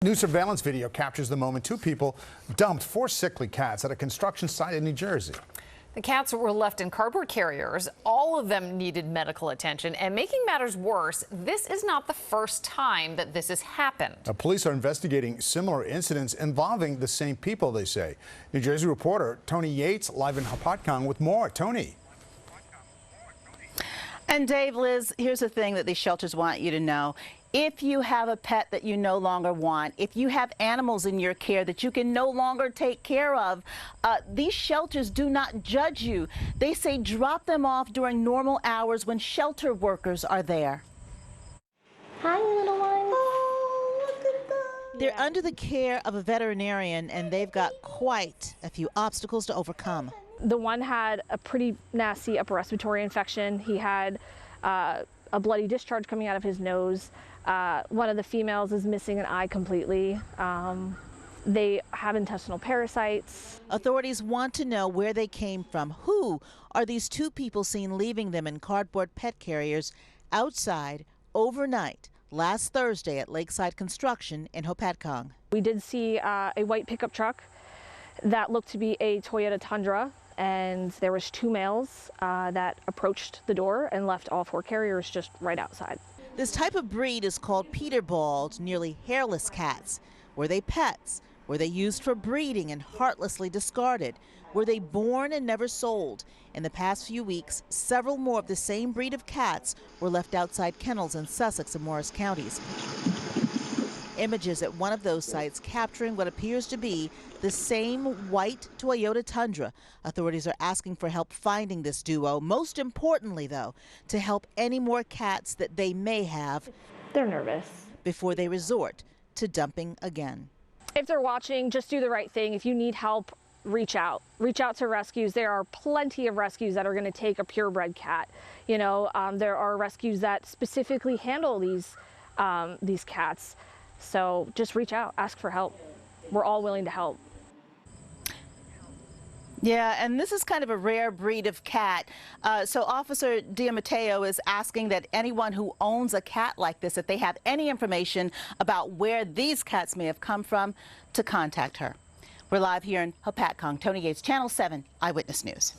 New surveillance video captures the moment two people dumped four sickly cats at a construction site in New Jersey. The cats were left in cardboard carriers. All of them needed medical attention. And making matters worse, this is not the first time that this has happened. Now, police are investigating similar incidents involving the same people, they say. New Jersey reporter Toni Yates live in Hopatcong with more. Toni. And Dave, Liz, here's the thing that these shelters want you to know. If you have a pet that you no longer want, if you have animals in your care that you can no longer take care of, these shelters do not judge you. They say drop them off during normal hours when shelter workers are there. Hi, little one. Oh, look at them. They're under the care of a veterinarian, and they've got quite a few obstacles to overcome. The one had a pretty nasty upper respiratory infection. He had a bloody discharge coming out of his nose. One of the females is missing an eye completely. They have intestinal parasites. Authorities want to know where they came from. Who are these two people seen leaving them in cardboard pet carriers outside overnight last Thursday at Lakeside Construction in Hopatcong? We did see a white pickup truck that looked to be a Toyota Tundra, and there was two males that approached the door and left all four carriers just right outside. This type of breed is called Peterbald, nearly hairless cats. Were they pets? Were they used for breeding and heartlessly discarded? Were they born and never sold? In the past few weeks, several more of the same breed of cats were left outside kennels in Sussex and Morris counties. Images at one of those sites capturing what appears to be the same white Toyota Tundra. Authorities are asking for help finding this duo. Most importantly, though, to help any more cats that they may have. They're nervous. Before they resort to dumping again. If they're watching, just do the right thing. If you need help, reach out. Reach out to rescues. There are plenty of rescues that are going to take a purebred cat. You know, there are rescues that specifically handle these cats. So just reach out, ask for help. We're all willing to help. Yeah, and this is kind of a rare breed of cat. So Officer Diamatteo is asking that anyone who owns a cat like this, if they have any information about where these cats may have come from, to contact her. We're live here in Hopatcong. Toni Yates, Channel 7 Eyewitness News.